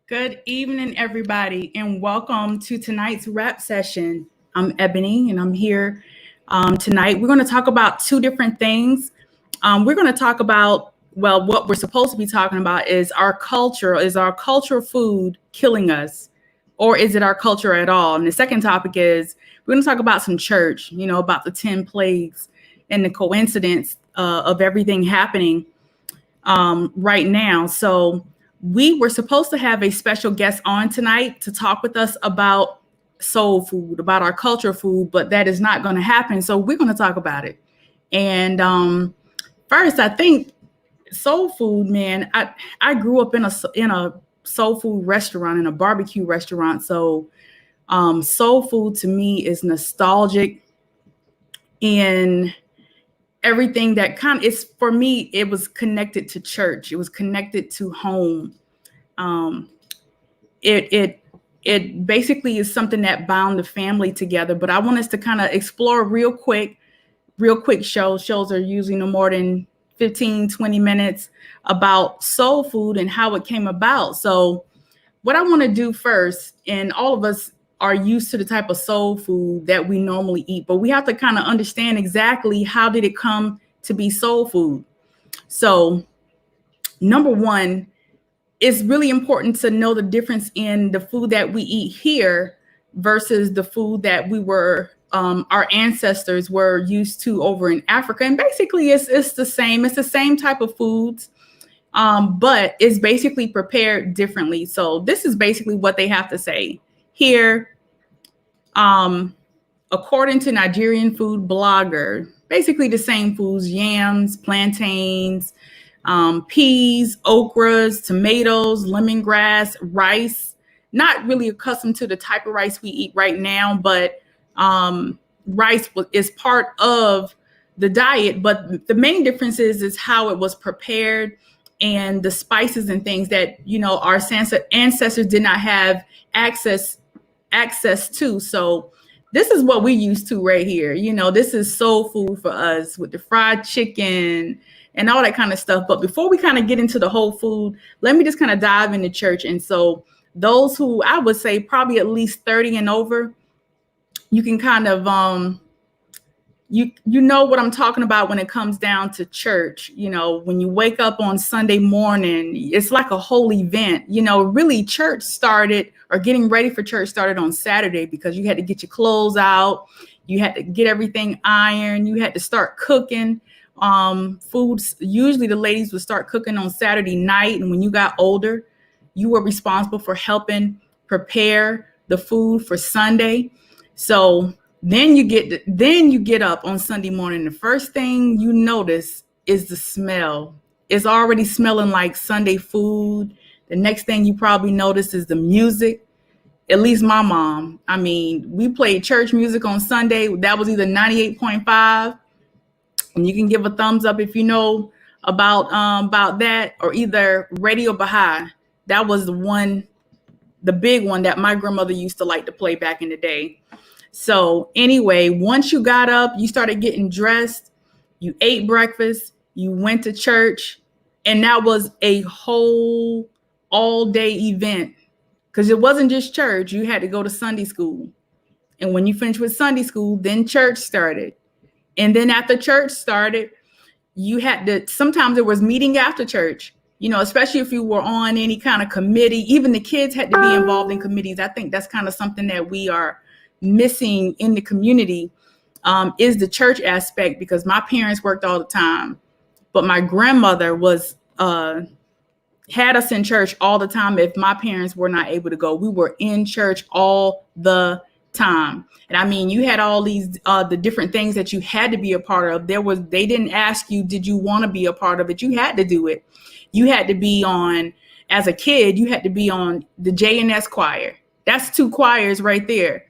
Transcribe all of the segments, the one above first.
Good evening, everybody, and welcome to tonight's rap session. I'm Ebony, and I'm here tonight. We're going to talk about two different things. We're going to talk about, well, what we're supposed to be talking about is our culture. Is our culture food killing us, or is it our culture at all? And the second topic is we're going to talk about some church, about the 10 plagues and the coincidence of everything happening right now. So we were supposed to have a special guest on tonight to talk with us about soul food, about our culture food, but that is not going to happen. So we're going to talk about it. And first, I think soul food, man, I grew up in a soul food restaurant, in a barbecue restaurant. So soul food to me is nostalgic, and everything that is, for me, it was connected to church. It was connected to home. It basically is something that bound the family together. But I want us to kind of explore real quick shows. Shows are usually no more than 15, 20 minutes about soul food and how it came about. So what I want to do first, and all of us are used to the type of soul food that we normally eat, but we have to kind of understand exactly how did it come to be soul food. So number one, it's really important to know the difference in the food that we eat here versus the food that our ancestors were used to over in Africa. And basically it's the same. It's the same type of foods, but it's basically prepared differently. So this is basically what they have to say here. According to Nigerian food blogger, basically the same foods: yams, plantains, peas, okras, tomatoes, lemongrass, rice. Not really accustomed to the type of rice we eat right now, but rice is part of the diet. But the main difference is how it was prepared and the spices and things that, our ancestors did not have access to. So this is what we used to right here. This is soul food for us, with the fried chicken and all that kind of stuff. But before we kind of get into the whole food, let me just kind of dive into church. And so those who, I would say probably at least 30 and over, you can kind of, you know what I'm talking about when it comes down to church. When you wake up on Sunday morning, it's like a whole event. Really church started, or getting ready for church started on Saturday, because you had to get your clothes out. You had to get everything ironed. You had to start cooking foods. Usually the ladies would start cooking on Saturday night. And when you got older, you were responsible for helping prepare the food for Sunday. So then you get up on Sunday morning. The first thing you notice is the smell. It's already smelling like Sunday food. The next thing you probably notice is the music. at least my mom. I mean, we played church music on Sunday. That was either 98.5, and you can give a thumbs up if you know about that, or either Radio Baha'i. That was the big one that my grandmother used to like to play back in the day. So anyway, once you got up, you started getting dressed, you ate breakfast, you went to church, and that was a whole all day event, because it wasn't just church. You had to go to Sunday school. And when you finished with Sunday school, then church started. And then after church started, you had to, sometimes there was meeting after church, you know, especially if you were on any kind of committee. Even the kids had to be involved in committees. I think that's kind of something that we are missing in the community, is the church aspect, because my parents worked all the time, but my grandmother was had us in church all the time. If my parents were not able to go, we were in church all the time. And I mean, you had all these the different things that you had to be a part of. They didn't ask you, did you want to be a part of it? You had to do it. You had to be on, as a kid, you had to be on the J&S choir. That's 2 choirs right there.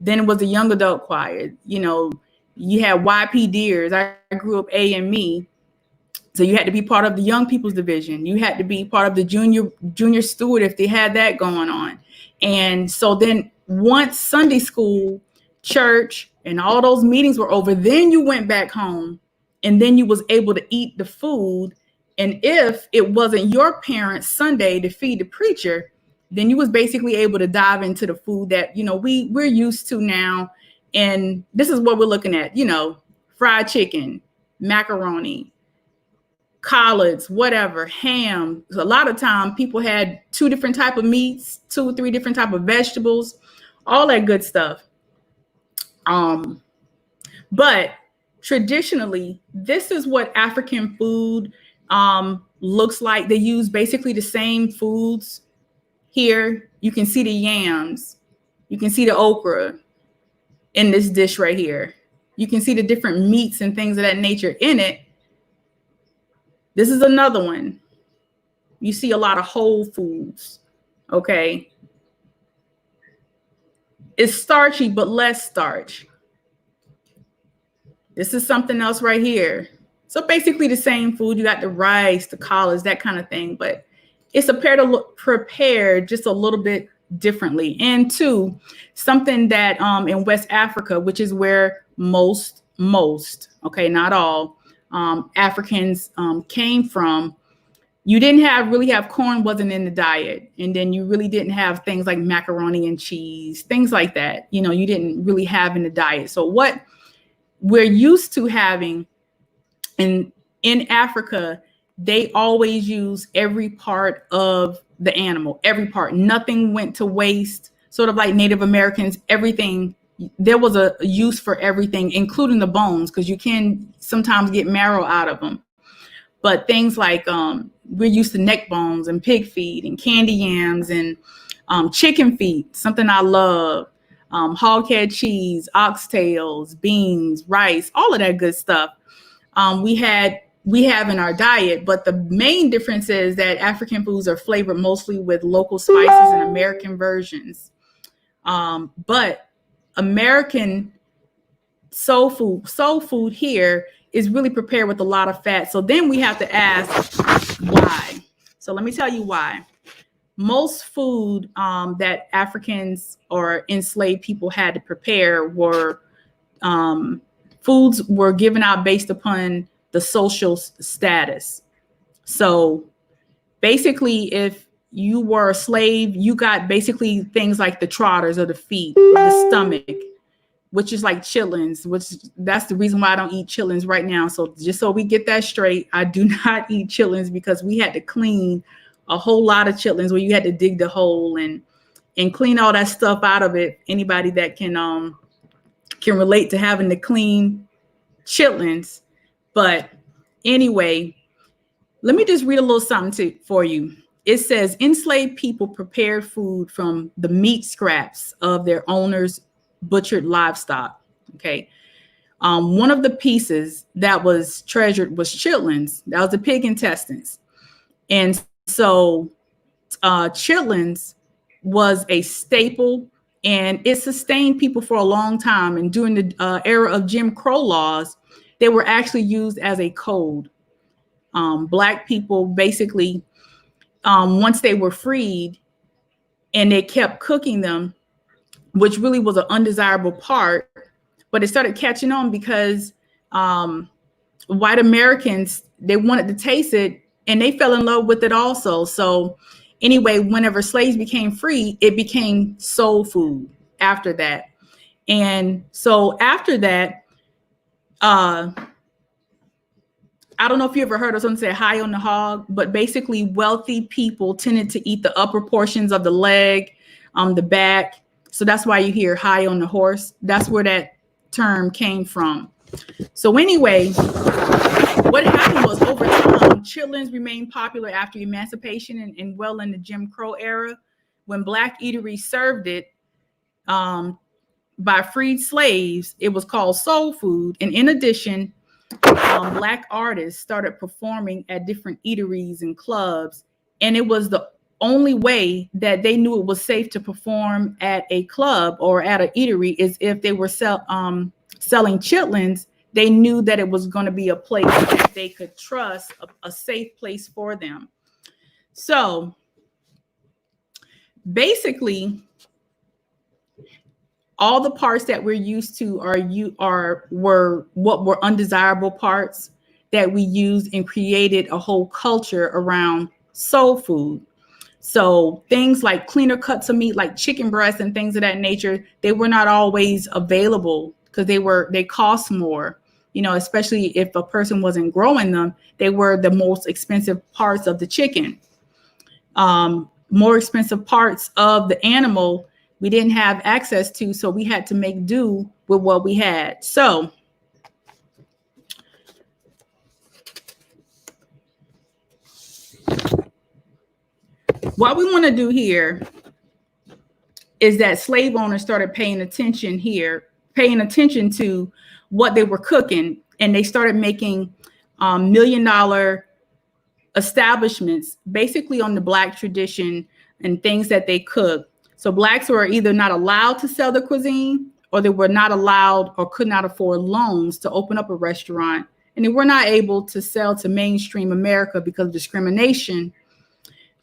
Then it was the young adult choir. You know, you had YP Deers. I grew up AME. So you had to be part of the young people's division. You had to be part of the junior steward if they had that going on. And so then once Sunday school, church, and all those meetings were over, then you went back home, and then you was able to eat the food. And if it wasn't your parents' Sunday to feed the preacher, then you was basically able to dive into the food that, you know, we're used to now. And this is what we're looking at, you know, fried chicken, macaroni, collards, whatever, ham. A lot of time people had 2 different type of meats, 2 or 3 different type of vegetables, all that good stuff. But traditionally, this is what African food looks like. They use basically the same foods. Here, you can see the yams. You can see the okra in this dish right here. You can see the different meats and things of that nature in it. This is another one. You see a lot of whole foods, okay? It's starchy, but less starch. This is something else right here. So basically the same food. You got the rice, the collards, that kind of thing, but it's prepared just a little bit differently. And 2, something that in West Africa, which is where most, okay, not all, Africans came from, you didn't really have corn, wasn't in the diet. And then you really didn't have things like macaroni and cheese, things like that. You know, you didn't really have in the diet. So what we're used to having in Africa, they always use every part of the animal, every part. Nothing went to waste, sort of like Native Americans, everything. There was a use for everything, including the bones, because you can sometimes get marrow out of them. But things like we're used to neck bones and pig feet and candy yams and chicken feet, something I love, hog head cheese, oxtails, beans, rice, all of that good stuff. We have in our diet, but the main difference is that African foods are flavored mostly with local spices and American versions. But American soul food here is really prepared with a lot of fat. So then we have to ask why. So let me tell you why. Most food that Africans or enslaved people had to prepare were foods were given out based upon the social status. So basically, if you were a slave, you got basically things like the trotters or the feet, the stomach, which is like chitlins, which that's the reason why I don't eat chitlins right now. So just so we get that straight, I do not eat chitlins because we had to clean a whole lot of chitlins where you had to dig the hole and clean all that stuff out of it. Anybody that can relate to having to clean chitlins. But anyway, let me just read a little something for you. It says enslaved people prepared food from the meat scraps of their owners' butchered livestock. Okay. One of the pieces that was treasured was chitlins. That was the pig intestines. And so chitlins was a staple, and it sustained people for a long time. And during the era of Jim Crow laws, they were actually used as a code. Black people basically, once they were freed and they kept cooking them, which really was an undesirable part, but it started catching on because white Americans, they wanted to taste it and they fell in love with it also. So anyway, whenever slaves became free, it became soul food after that. And so after that, I don't know if you ever heard of someone say high on the hog, but basically wealthy people tended to eat the upper portions of the leg, the back. So that's why you hear high on the horse. That's where that term came from. So anyway, what happened was over time, chitlins remained popular after emancipation and well in the Jim Crow era. When Black eateries served it by freed slaves, it was called soul food. And in addition, Black artists started performing at different eateries and clubs, and it was the only way that they knew it was safe to perform at a club or at an eatery is if they were selling chitlins. They knew that it was going to be a place that they could trust, a safe place for them. So basically, all the parts that we're used to were what were undesirable parts that we used and created a whole culture around soul food. So things like cleaner cuts of meat, like chicken breasts and things of that nature, they were not always available because they cost more. You know, especially if a person wasn't growing them, they were the most expensive parts of the chicken. More expensive parts of the animal we didn't have access to, so we had to make do with what we had. So what we want to do here is that slave owners started paying attention to what they were cooking, and they started making $1 million establishments basically on the Black tradition and things that they cook. So Blacks were either not allowed to sell the cuisine, or they were not allowed or could not afford loans to open up a restaurant. And they were not able to sell to mainstream America because of discrimination.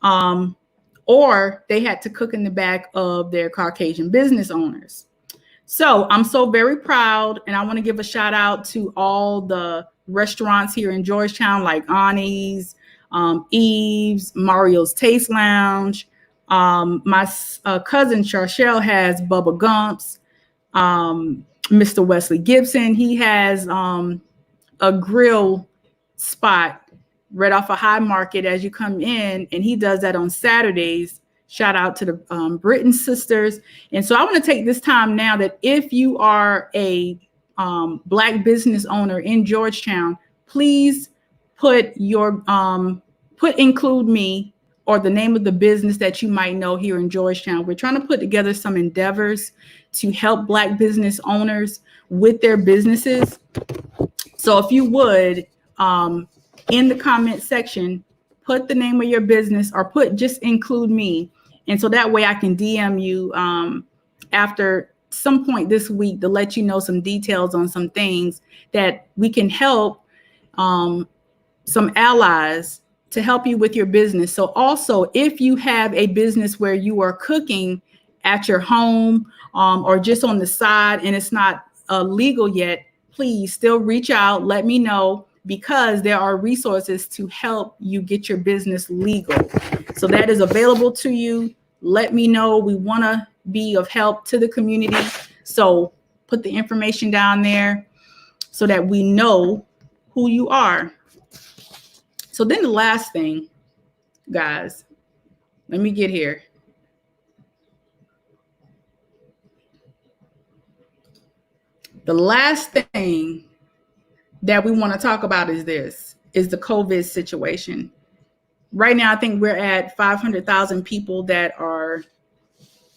Or they had to cook in the back of their Caucasian business owners. So I'm so very proud, and I want to give a shout out to all the restaurants here in Georgetown, like Annie's, Eve's, Mario's Taste Lounge. My cousin Charchelle has Bubba Gump's. Mr. Wesley Gibson, he has a grill spot right off of High Market as you come in, and he does that on Saturdays. Shout out to the Britton sisters. And so I want to take this time now that if you are a Black business owner in Georgetown, please put include me or the name of the business that you might know here in Georgetown. We're trying to put together some endeavors to help Black business owners with their businesses. So if you would, in the comment section, put the name of your business or just include me. And so that way I can DM you after some point this week to let you know some details on some things that we can help some allies to help you with your business. So also, if you have a business where you are cooking at your home or just on the side and it's not legal yet, please still reach out, let me know, because there are resources to help you get your business legal. So that is available to you. Let me know. We want to be of help to the community. So put the information down there so that we know who you are. So then the last thing, guys, let me get here. The last thing that we want to talk about is the COVID situation. Right now, I think we're at 500,000 people that are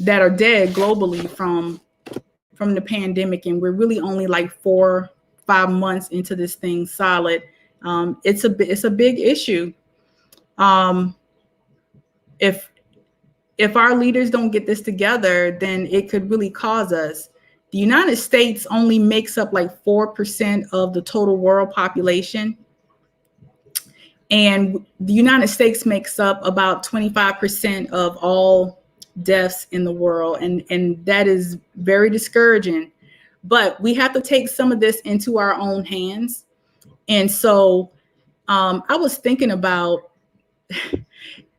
dead globally from the pandemic, and we're really only like 4-5 months into this thing solid. It's a big issue. If if our leaders don't get this together, then it could really cause us. The United States only makes up like 4% of the total world population. And the United States makes up about 25% of all deaths in the world. And that is very discouraging. But we have to take some of this into our own hands. And so I was thinking about,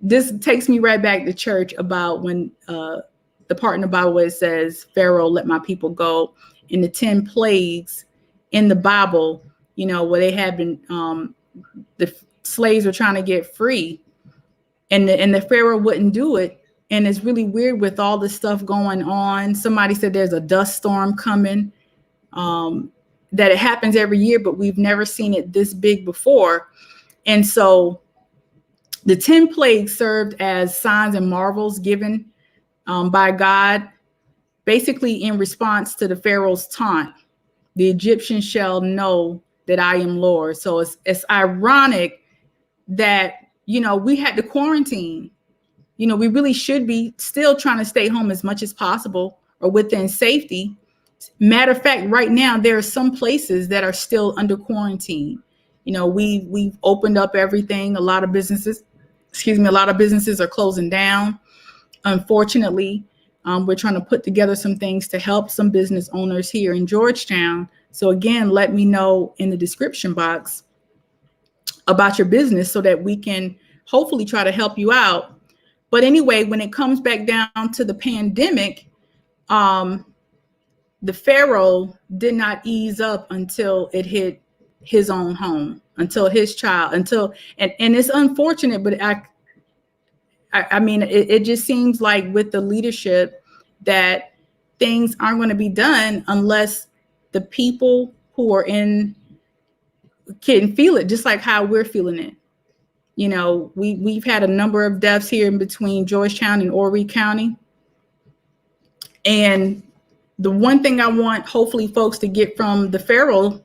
this takes me right back to church, about when the part in the Bible where it says, Pharaoh, let my people go, in the 10 plagues in the Bible, you know, where they have been, the slaves were trying to get free, and the Pharaoh wouldn't do it. And it's really weird with all this stuff going on. Somebody said there's a dust storm coming, that it happens every year, but we've never seen it this big before. And so the 10 plagues served as signs and marvels given by God, basically in response to the Pharaoh's taunt, the Egyptians shall know that I am Lord. So it's ironic that, you know, we had to quarantine. You know, we really should be still trying to stay home as much as possible or within safety. Matter of fact, right now, there are some places that are still under quarantine. You know, we've opened up everything. A lot of businesses are closing down. Unfortunately, we're trying to put together some things to help some business owners here in Georgetown. So again, let me know in the description box about your business so that we can hopefully try to help you out. But anyway, when it comes back down to the pandemic, the Pharaoh did not ease up until it hit his own home, until his child, and it's unfortunate, but I mean, it just seems like with the leadership that things aren't going to be done unless the people who are in can feel it, just like how we're feeling it. You know, we've had a number of deaths here in between Georgetown and Horry County. And the one thing I want, hopefully, folks to get from the Pharaoh,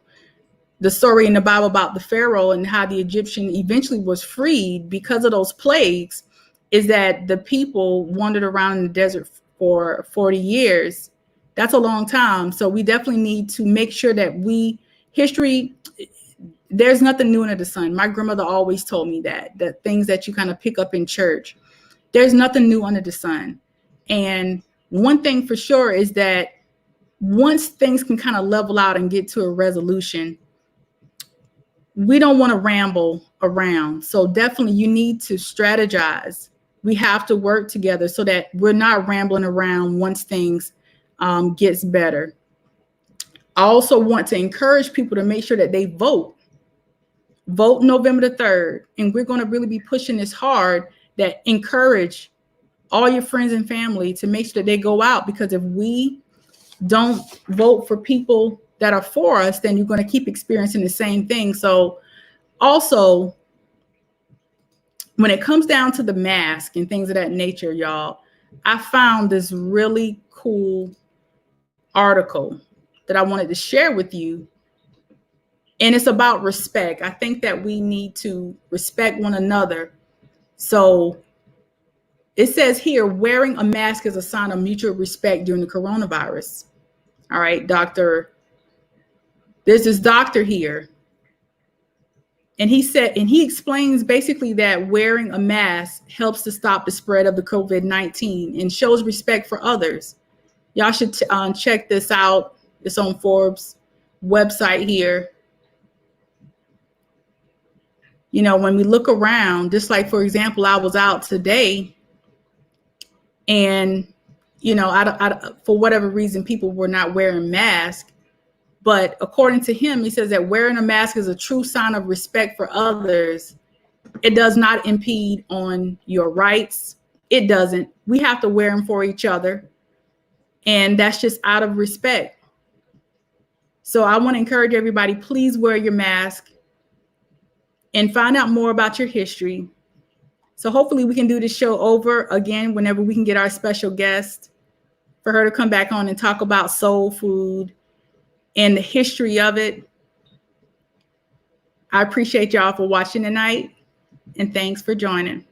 the story in the Bible about the Pharaoh and how the Egyptian eventually was freed because of those plagues, is that the people wandered around in the desert for 40 years. That's a long time. So we definitely need to make sure that history, there's nothing new under the sun. My grandmother always told me that things that you kind of pick up in church, there's nothing new under the sun. And one thing for sure is that once things can kind of level out and get to a resolution, we don't want to ramble around. So definitely you need to strategize. We have to work together so that we're not rambling around once things gets better. I also want to encourage people to make sure that they vote November the 3rd. And we're going to really be pushing this hard, that encourage all your friends and family to make sure that they go out, because if we don't vote for people that are for us, then you're going to keep experiencing the same thing. So also, when it comes down to the mask and things of that nature, y'all, I found this really cool article that I wanted to share with you. And it's about respect. I think that we need to respect one another. So it says here, wearing a mask is a sign of mutual respect during the coronavirus. All right, there's this doctor here. And he explains basically that wearing a mask helps to stop the spread of the COVID-19 and shows respect for others. Y'all should check this out. It's on Forbes website here. You know, when we look around, just like, for example, I was out today and, you know, I for whatever reason, people were not wearing masks. But according to him, he says that wearing a mask is a true sign of respect for others. It does not impede on your rights. It doesn't. We have to wear them for each other. And that's just out of respect. So I want to encourage everybody, please wear your mask and find out more about your history. So hopefully we can do this show over again whenever we can get our special guest for her to come back on and talk about soul food and the history of it. I appreciate y'all for watching tonight, and thanks for joining.